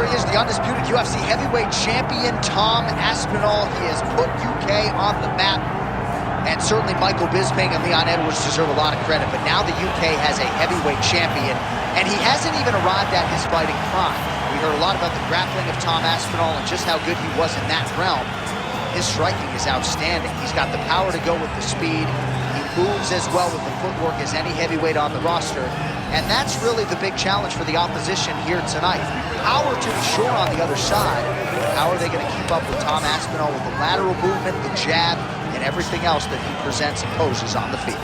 he is, the undisputed UFC heavyweight champion, Tom Aspinall. He has put UK on the map. And certainly Michael Bisping and Leon Edwards deserve a lot of credit, but now the UK has a heavyweight champion, and he hasn't even arrived at his fighting prime. We heard a lot about the grappling of Tom Aspinall and just how good he was in that realm. His striking is outstanding. He's got the power to go with the speed. He moves as well with the footwork as any heavyweight on the roster, and that's really the big challenge for the opposition here tonight. Power to be sure on the other side. How are they going to keep up with Tom Aspinall with the lateral movement, the jab, and everything else that he presents and poses on the field?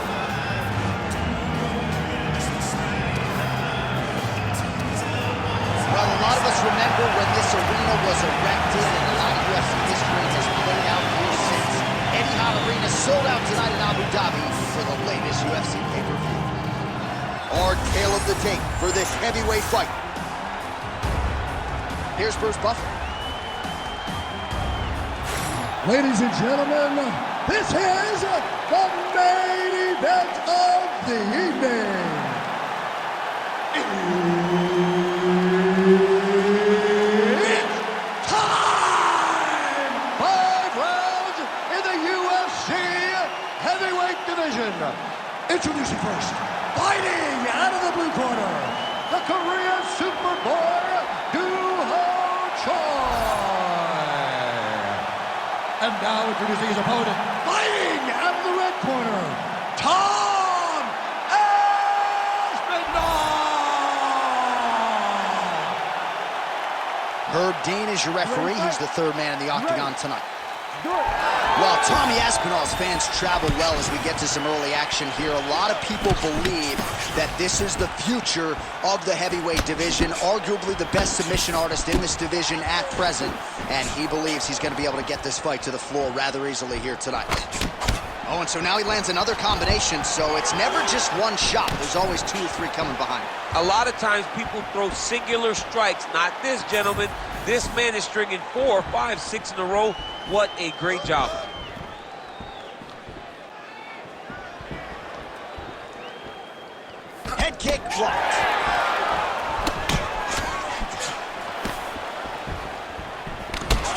Well, a lot of us remember when this arena was erected, and a lot of UFC history has played out here since. Etihad Arena sold out tonight in Abu Dhabi for the latest UFC pay-per-view. Our tale of the tape for this heavyweight fight. Here's Bruce Buffer. Ladies and gentlemen, this is the main event of the evening. It's time! 5 rounds in the UFC heavyweight division. Introducing first, fighting out of the blue corner, the Korean Superboy, Doo-Ho Choi. And now introducing his opponent, fighting out of the red corner, Tom Aspinall! Herb Dean is your referee. He's the third man in the octagon tonight. Well, Tommy Aspinall's fans travel well as we get to some early action here. A lot of people believe that this is the future of the heavyweight division, arguably the best submission artist in this division at present, and he believes he's going to be able to get this fight to the floor rather easily here tonight. Oh, and so now he lands another combination, so it's never just one shot. There's always 2 or 3 coming behind. A lot of times people throw singular strikes. Not this gentleman. This man is stringing 4, 5, 6 in a row. What a great job. Head kick blocked.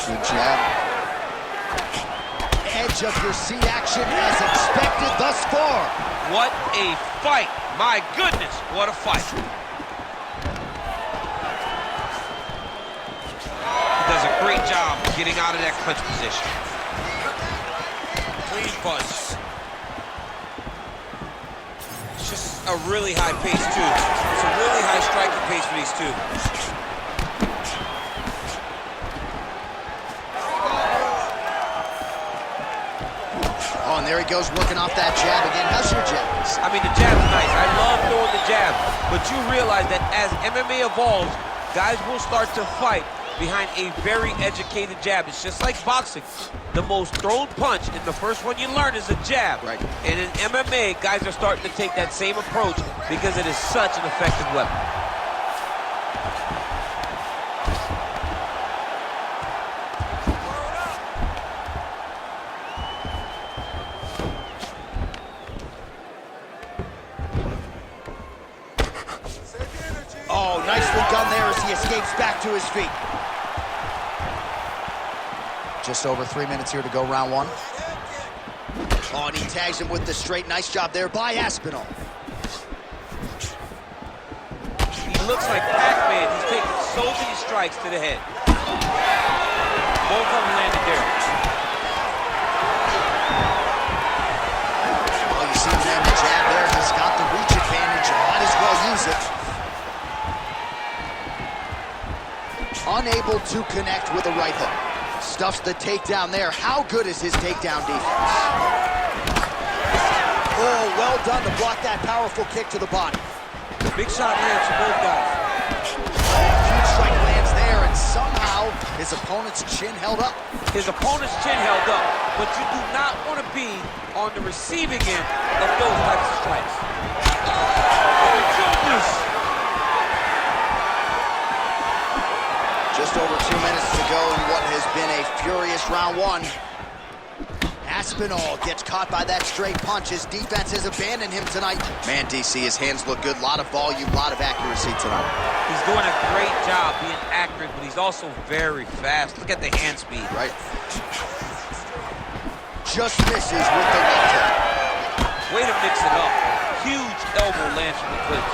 Good jab. Edge of your seat action as expected thus far. What a fight. My goodness, what a fight. He does a great job getting out of that clinch position. Clean punch. It's just a really high pace, too. It's a really high striking pace for these two. Oh, and there he goes working off that jab again. How's your jab? I mean, the jab's nice. I love throwing the jab. But you realize that as MMA evolves, guys will start to fight behind a very educated jab. It's just like boxing. The most thrown punch, and the first one you learn is a jab. Right. And in MMA, guys are starting to take that same approach because it is such an effective weapon. Oh, nicely done there as he escapes back to his feet. Just over 3 minutes here to go, round 1. Oh, and he tags him with the straight. Nice job there by Aspinall. He looks like Pac-Man. He's taking so many strikes to the head. Both of them landed there. Oh, you see him land the jab there. He's got the reach advantage. Might as well use it. Unable to connect with a right hook. Stuffs the takedown there. How good is his takedown defense? Oh, well done to block that powerful kick to the body. Big shot lands for both guys. Huge strike lands there, and somehow his opponent's chin held up. His opponent's chin held up, but you do not want to be on the receiving end of those types of strikes. Oh, my goodness! Just over 2 minutes to go in what has been a furious round 1. Aspinall gets caught by that straight punch. His defense has abandoned him tonight. Man, DC, his hands look good. A lot of volume, a lot of accuracy tonight. He's doing a great job being accurate, but he's also very fast. Look at the hand speed. Right. Just misses with the left hand. Way to mix it up. Huge elbow lands from the clinch.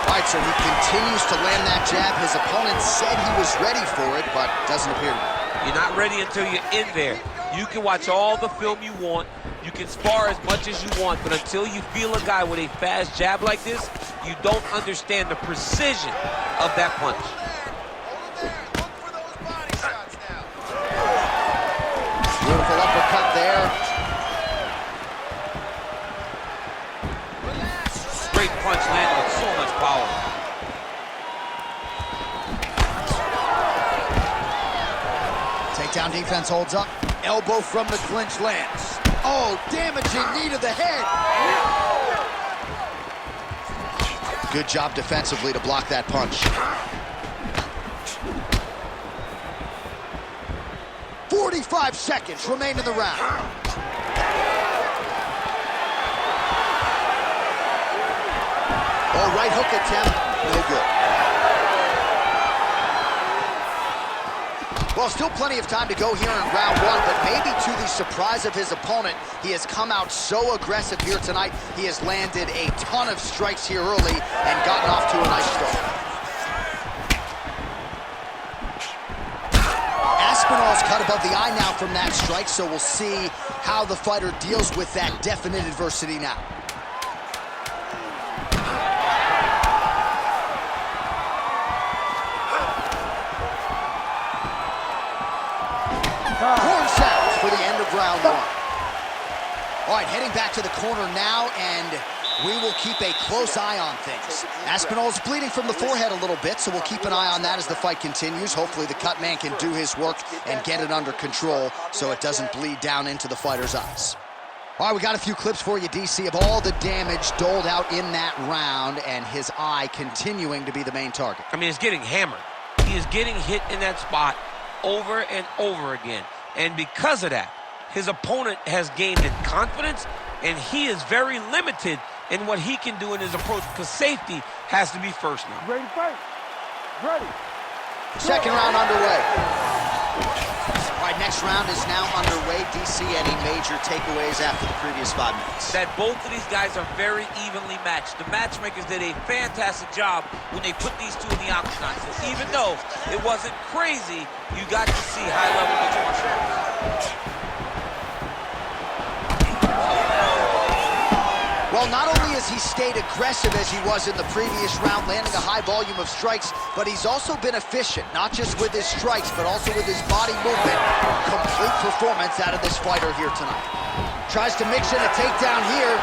All right, so he continues to land that jab. His opponent said he was ready for it, but doesn't appear to be. You're not ready until you're in there. You can watch all the film you want. You can spar as much as you want, but until you feel a guy with a fast jab like this, you don't understand the precision of that punch. Beautiful uppercut there. Great punch landed with so much power. Takedown defense holds up. Elbow from the clinch lands. Oh, damaging knee to the head. Good job defensively to block that punch. 45 seconds remain in the round. Oh, right hook attempt, no good. Well, still plenty of time to go here in round one, but maybe to the surprise of his opponent, he has come out so aggressive here tonight. He has landed a ton of strikes here early and gotten off to a nice start. Aspinall's cut above the eye now from that strike, so we'll see how the fighter deals with that definite adversity now. Horn sounds for the end of round one. All right, heading back to the corner now, and we will keep a close eye on things. Aspinall's bleeding from the forehead a little bit, so we'll keep an eye on that as the fight continues. Hopefully the cut man can do his work and get it under control so it doesn't bleed down into the fighter's eyes. All right, we got a few clips for you, DC, of all the damage doled out in that round, and his eye continuing to be the main target. I mean, he's getting hammered. He is getting hit in that spot over and over again. And because of that, his opponent has gained in confidence, and he is very limited in what he can do in his approach, because safety has to be first now. Ready to fight? Ready. Second round underway. All right, next round is now underway. DC, any major takeaways after the previous 5 minutes? That both of these guys are very evenly matched. The matchmakers did a fantastic job when they put these two in the octagon. So even though it wasn't crazy, you got to see high level performance. Well, not only has he stayed aggressive as he was in the previous round, landing a high volume of strikes, but he's also been efficient, not just with his strikes, but also with his body movement. Complete performance out of this fighter here tonight. Tries to mix in a takedown here.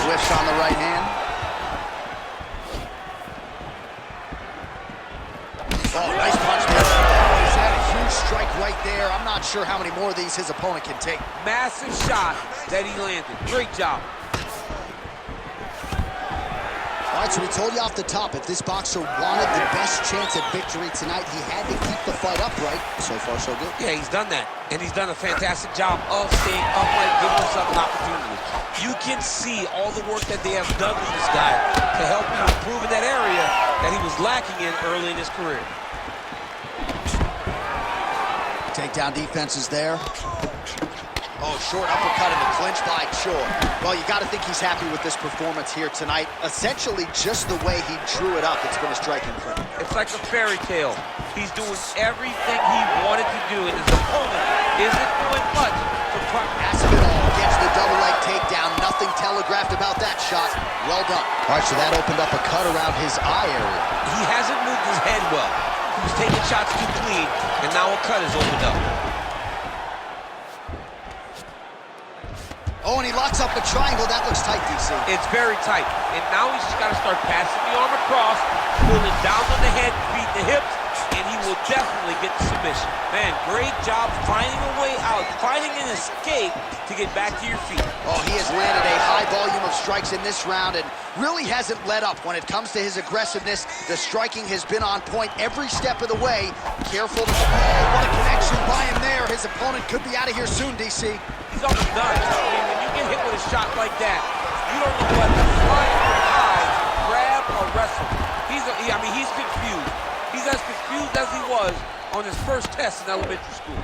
Whiffs on the right hand. Oh, nice punch there. He's had a huge strike right there. I'm not sure how many more of these his opponent can take. Massive shot that he landed. Great job. All right, so we told you off the top, if this boxer wanted the best chance at victory tonight, he had to keep the fight upright. So far, so good. Yeah, he's done that. And he's done a fantastic job of staying upright, giving himself an opportunity. You can see all the work that they have done with this guy to help him improve in that area that he was lacking in early in his career. Takedown defense is there. Oh, short uppercut in the clinch by Choi. Well, you got to think he's happy with this performance here tonight. Essentially, just the way he drew it up, it's been a striking frame. It's like a fairy tale. He's doing everything he wanted to do, and his opponent isn't doing much to Aspinall gets the double leg takedown. Nothing telegraphed about that shot. Well done. All right, so that opened up a cut around his eye area. He hasn't moved his head well. He was taking shots too clean, and now a cut is opened up. Oh, and he locks up a triangle. That looks tight, DC. It's very tight. And now he's just got to start passing the arm across, pulling down on the head, feet, the hips, and he will definitely get the submission. Man, great job finding a way out, finding an escape to get back to your feet. Oh, he has landed a high volume of strikes in this round and really hasn't let up when it comes to his aggressiveness. The striking has been on point every step of the way. Careful to... Oh, what a connection by him there. His opponent could be out of here soon, DC. He's almost done. I mean, when you get hit with a shot like that, you don't know what to fly, hide, grab, or wrestle. He's confused. He's as confused as he was on his first test in elementary school.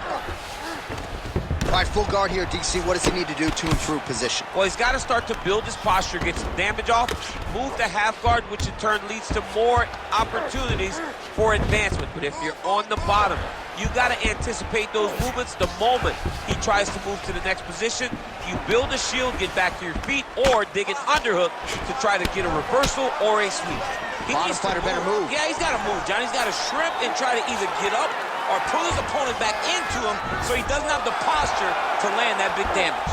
All right, full guard here, DC. What does he need to do to improve position? Well, he's got to start to build his posture, get some damage off, move to half guard, which in turn leads to more opportunities for advancement. But if you're on the bottom, you got to anticipate those movements the moment he tries to move to the next position. You build a shield, get back to your feet, or dig an underhook to try to get a reversal or a sweep. Bottom fighter better move. Yeah, he's got to move, John. He's got to shrimp and try to either get up or pull his opponent back into him so he doesn't have the posture to land that big damage.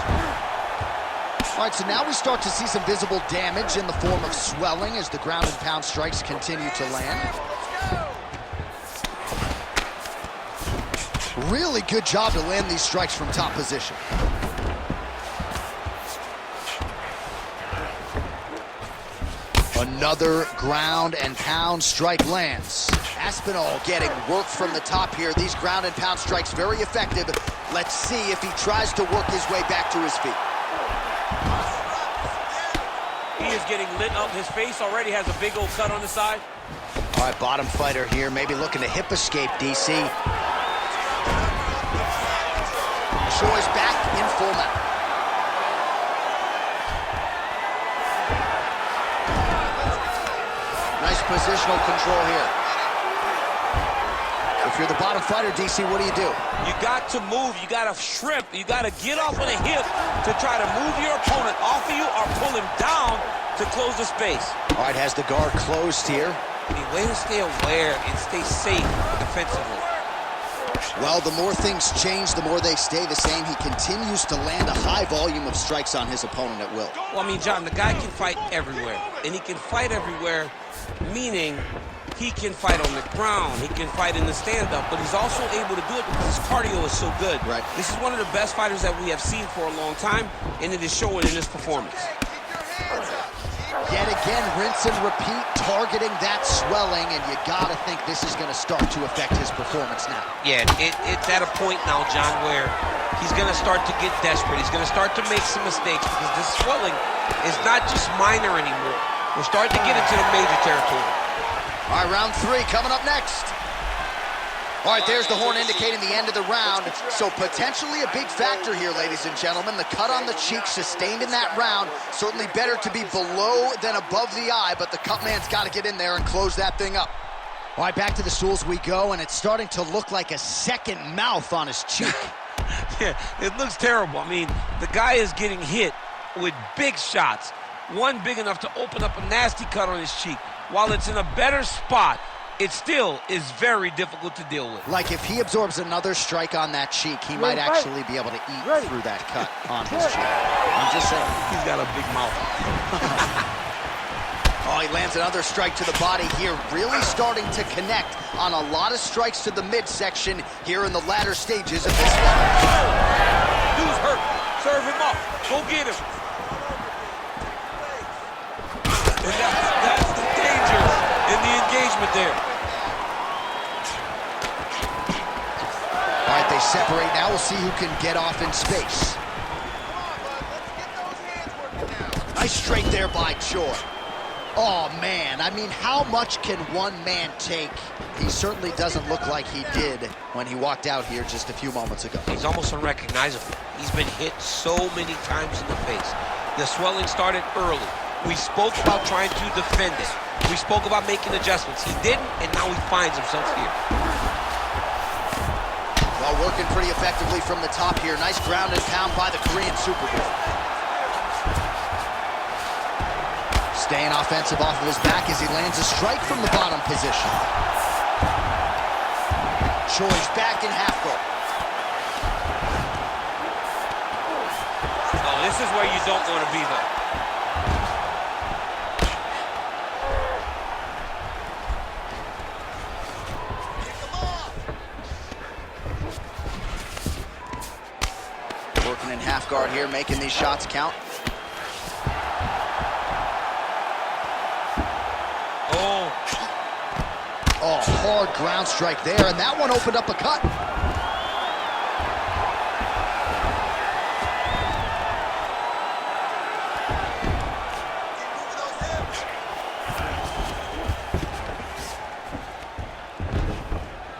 All right, so now we start to see some visible damage in the form of swelling as the ground and pound strikes continue to land. Really good job to land these strikes from top position. Another ground and pound strike lands. Aspinall getting work from the top here. These ground and pound strikes very effective. Let's see if he tries to work his way back to his feet. He is getting lit up. His face already has a big old cut on the side. All right, bottom fighter here, maybe looking to hip escape, DC. Choi's back in full mount. Nice positional control here. If you're the bottom fighter, DC, what do? You got to move. You got to shrimp. You got to get off on a hip to try to move your opponent off of you or pull him down to close the space. All right, has the guard closed here. The way to stay aware and stay safe defensively. Well, the more things change, the more they stay the same. He continues to land a high volume of strikes on his opponent at will. Well, I mean, John, the guy can fight everywhere. And he can fight everywhere, meaning he can fight on the ground, he can fight in the stand-up, but he's also able to do it because his cardio is so good. Right. This is one of the best fighters that we have seen for a long time, and it is showing in this performance. Yet again, rinse and repeat, targeting that swelling, and you gotta think this is gonna start to affect his performance now. Yeah, it's at a point now, John, where he's gonna start to get desperate. He's gonna start to make some mistakes because this swelling is not just minor anymore. We're starting to get into the major territory. All right, round 3 coming up next. All right, there's the horn indicating the end of the round. So potentially a big factor here, ladies and gentlemen. The cut on the cheek sustained in that round. Certainly better to be below than above the eye, but the cut man's got to get in there and close that thing up. All right, back to the stools we go, and it's starting to look like a second mouth on his cheek. Yeah, it looks terrible. I mean, the guy is getting hit with big shots. One big enough to open up a nasty cut on his cheek. While it's in a better spot, it still is very difficult to deal with. Like if he absorbs another strike on that cheek, he might actually be able to eat through that cut on his cheek. I'm just saying. He's got a big mouth. Oh, he lands another strike to the body here, really starting to connect on a lot of strikes to the midsection here in the latter stages of this one. Dude's hurt. Serve him up. Go get him. And that's the danger in the engagement there. All right, they separate now. We'll see who can get off in space. Nice straight there by Choi. Oh, man. I mean, how much can one man take? He certainly doesn't look like he did when he walked out here just a few moments ago. He's almost unrecognizable. He's been hit so many times in the face. The swelling started early. We spoke about trying to defend it. We spoke about making adjustments. He didn't, and now he finds himself here. Well, working pretty effectively from the top here. Nice ground and pound by the Korean Superboy. Staying offensive off of his back as he lands a strike from the bottom position. Choi's back in half guard. Oh, this is where you don't want to be, though. half guard here, making these shots count. Oh, hard ground strike there, and that one opened up a cut.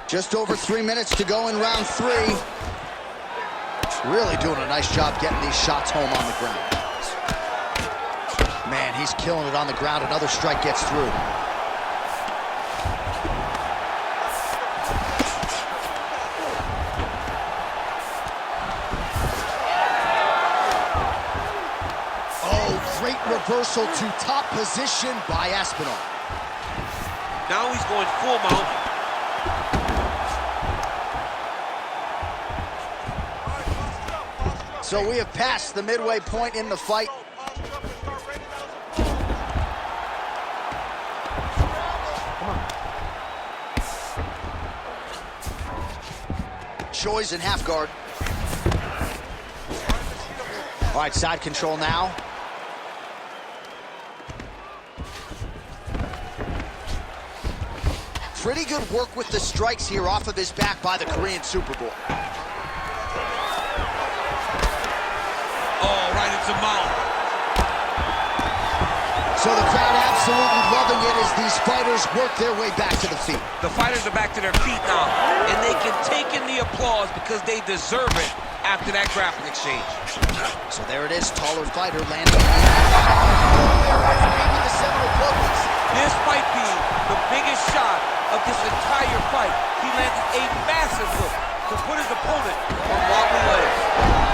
Just over 3 minutes to go in round 3. Really doing a nice job getting these shots home on the ground. Man, he's killing it on the ground. Another strike gets through. Oh, great reversal to top position by Aspinall. Now he's going full mount. So we have passed the midway point in the fight. Choi's in half guard. All right, side control now. Pretty good work with the strikes here off of his back by the Korean Superboy. Oh, right into mount. So the crowd absolutely loving it as these fighters work their way back to the feet. The fighters are back to their feet now, and they can take in the applause because they deserve it after that grappling exchange. So there it is, taller fighter landing. Maybe the seminal blow. This might be the biggest shot of this entire fight. He landed a massive hook to put his opponent on wobbly legs.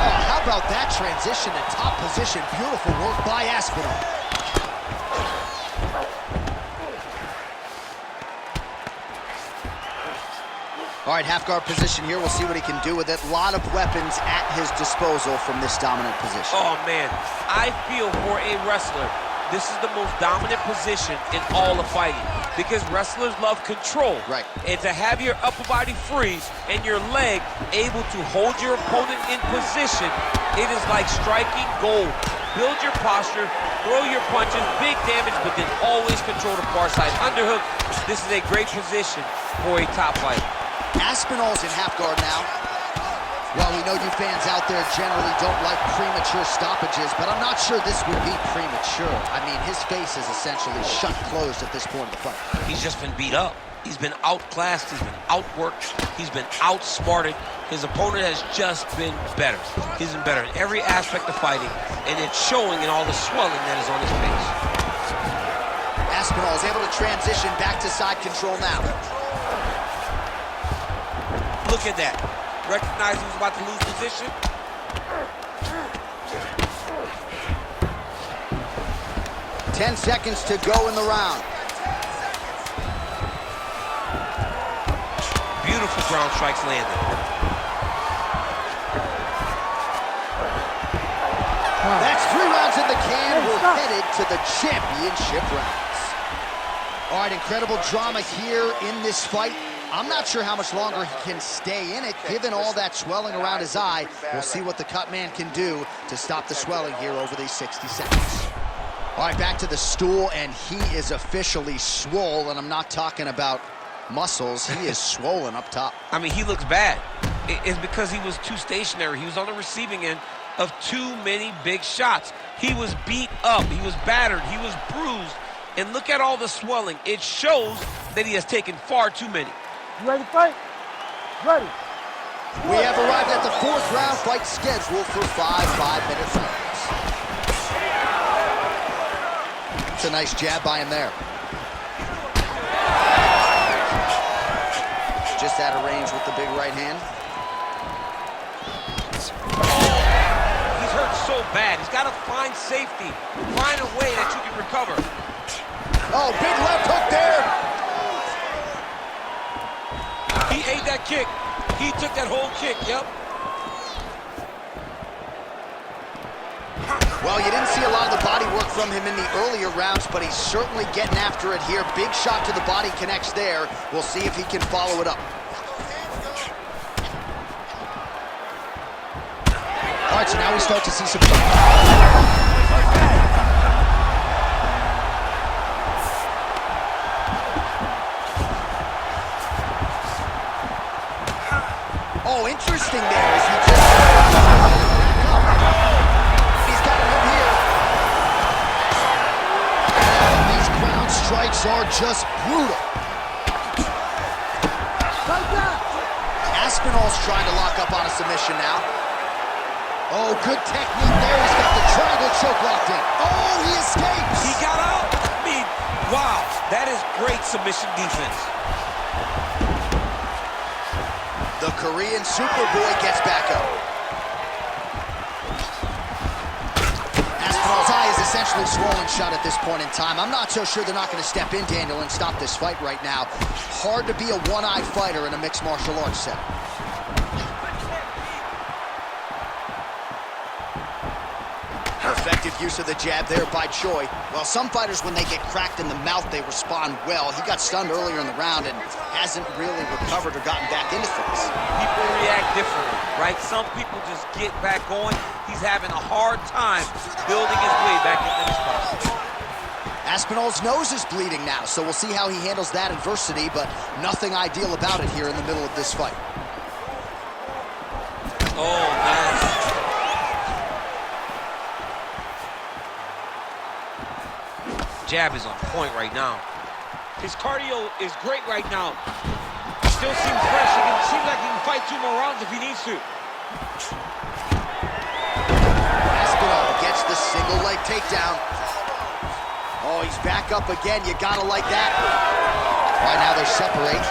Oh, how about that transition to top position? Beautiful work by Aspinall. All right, half guard position here. We'll see what he can do with it. A lot of weapons at his disposal from this dominant position. Oh, man. I feel for a wrestler, this is the most dominant position in all of fighting because wrestlers love control. Right. And to have your upper body free and your leg able to hold your opponent in position, it is like striking gold. Build your posture, throw your punches, big damage, but then always control the far side. Underhook, this is a great position for a top fighter. Aspinall's in half guard now. Well, we know you fans out there generally don't like premature stoppages, but I'm not sure this would be premature. I mean, his face is essentially shut closed at this point of the fight. He's just been beat up. He's been outclassed. He's been outworked. He's been outsmarted. His opponent has just been better. He's been better in every aspect of fighting, and it's showing in all the swelling that is on his face. Aspinall is able to transition back to side control now. Look at that. Recognized he was about to lose position. Ten seconds to go in the round. Beautiful ground strikes landed. That's 3 rounds in the can. We're headed to the championship rounds. All right, incredible drama here in this fight. I'm not sure how much longer he can stay in it, given all that swelling around his eye. We'll see what the cut man can do to stop the swelling here over these 60 seconds. All right, back to the stool, and he is officially swole, and I'm not talking about muscles. He is swollen up top. I mean, he looks bad. It's because he was too stationary. He was on the receiving end of too many big shots. He was beat up. He was battered. He was bruised. And look at all the swelling. It shows that he has taken far too many. You ready to fight? Ready. We have arrived at the 4th round, fight scheduled for 5 5-minute rounds. It's a nice jab by him there. Just out of range with the big right hand. Oh, he's hurt so bad. He's got to find safety. Find a way that you can recover. Oh, big left hook there. He ate that kick. He took that whole kick, yep. Well, you didn't see a lot of the body work from him in the earlier rounds, but he's certainly getting after it here. Big shot to the body connects there. We'll see if he can follow it up. All right, right, so now we start to see some... Oh, interesting there as he just... He's got it in here. And these ground strikes are just brutal. Aspinall's trying to lock up on a submission now. Oh, good technique there. He's got the triangle choke locked in. Oh, he escapes. He got out. I mean, wow, that is great submission defense. The Korean Superboy gets back up. Aspinall's eye is essentially swollen shut at this point in time. I'm not so sure they're not going to step in, Daniel, and stop this fight right now. Hard to be a one-eye fighter in a mixed martial arts set. Effective use of the jab there by Choi. Well, some fighters, when they get cracked in the mouth, they respond well. He got stunned earlier in the round and hasn't really recovered or gotten back into things. People react differently, right? Some people just get back on. He's having a hard time building his way back into this fight. Aspinall's nose is bleeding now, so we'll see how he handles that adversity, but nothing ideal about it here in the middle of this fight. Oh, nice. Jab is on point right now. His cardio is great right now. He still seems fresh. It seems like he can fight 2 more rounds if he needs to. Aspinall gets the single leg takedown. Oh, he's back up again. You gotta like that. Right now they separate.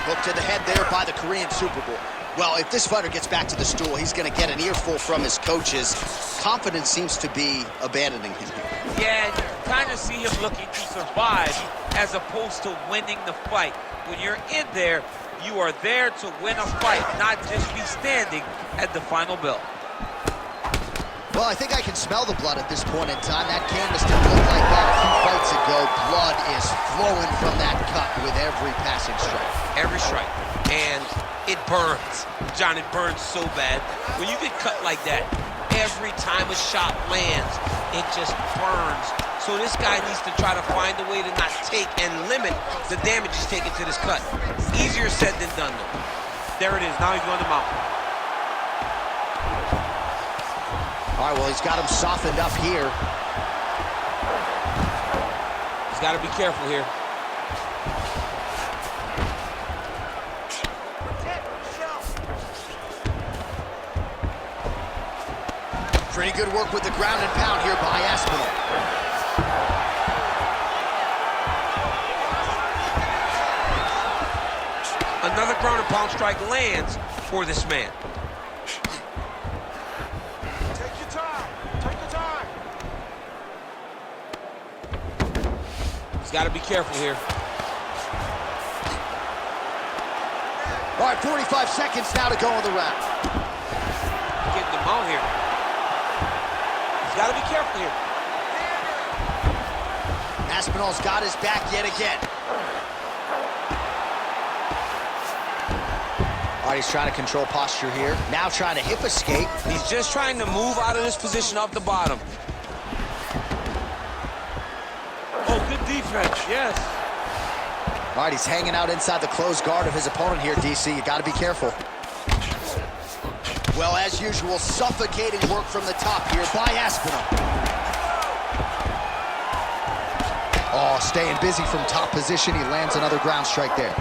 Hook to the head there by the Korean Superboy. Well, if this fighter gets back to the stool, he's going to get an earful from his coaches. Confidence seems to be abandoning him here. Yeah, you kind of see him looking to survive as opposed to winning the fight. When you're in there, you are there to win a fight, not just be standing at the final bell. Well, I think I can smell the blood at this point in time. That canvas didn't look like that a few fights ago. Blood is flowing from that cut with every passing strike. Every strike. And it burns. John, it burns so bad. When you get cut like that, every time a shot lands, it just burns. So this guy needs to try to find a way to not take and limit the damage he's taken to this cut. Easier said than done, though. There it is. Now he's going to mount. All right, well, he's got him softened up here. He's got to be careful here. Pretty good work with the ground and pound here by Aspinall. Another ground and pound strike lands for this man. Take your time. Take your time. He's got to be careful here. All right, 45 seconds now to go in the round. Getting the mount here. He's got to be careful here. Aspinall's got his back yet again. All right, he's trying to control posture here. Now trying to hip escape. He's just trying to move out of this position off the bottom. Oh, good defense, yes. All right, he's hanging out inside the closed guard of his opponent here, DC. You got to be careful. Well, as usual, suffocating work from the top here by Aspinall. Oh, staying busy from top position. He lands another ground strike there.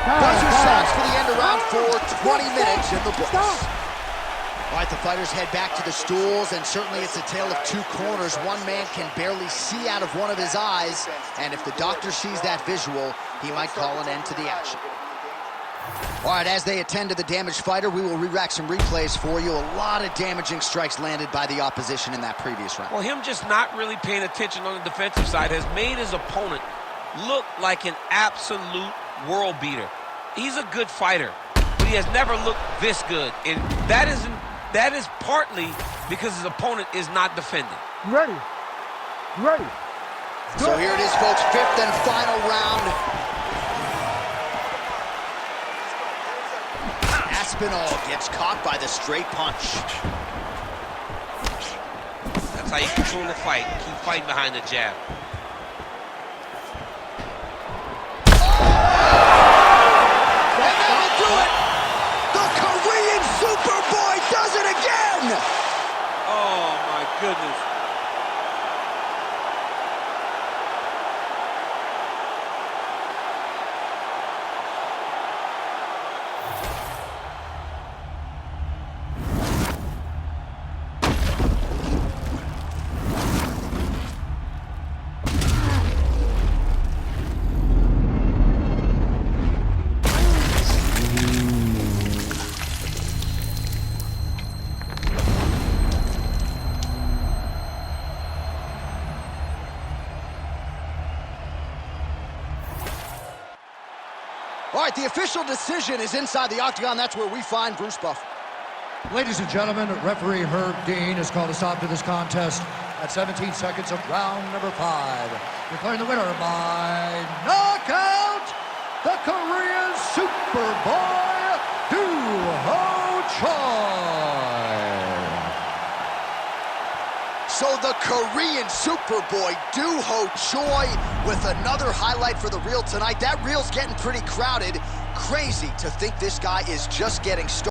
Buzzer sounds for the end of round 4, 20 minutes in the books. All right, the fighters head back to the stools, and certainly it's a tale of two corners. One man can barely see out of one of his eyes, and if the doctor sees that visual, he might call an end to the action. All right, as they attend to the damaged fighter, we will re-rack some replays for you. A lot of damaging strikes landed by the opposition in that previous round. Well, him just not really paying attention on the defensive side has made his opponent look like an absolute world beater. He's a good fighter, but he has never looked this good, and that is partly because his opponent is not defending. Ready. Ready. So here it is, folks, 5th and final round. Aspinall gets caught by the straight punch. That's how you control the fight. Keep fighting behind the jab. And that'll do it! The Korean Superboy does it again! Oh, my goodness. All right, the official decision is inside the octagon. That's where we find Bruce Buffer. Ladies and gentlemen, referee Herb Dean has called a stop to this contest at 17 seconds of round number 5. Declaring the winner by knockout, the Korean Superboy, Do-Ho Choi. So the Korean Superboy, Do-Ho Choi, with another highlight for the reel tonight. That reel's getting pretty crowded. Crazy to think this guy is just getting started.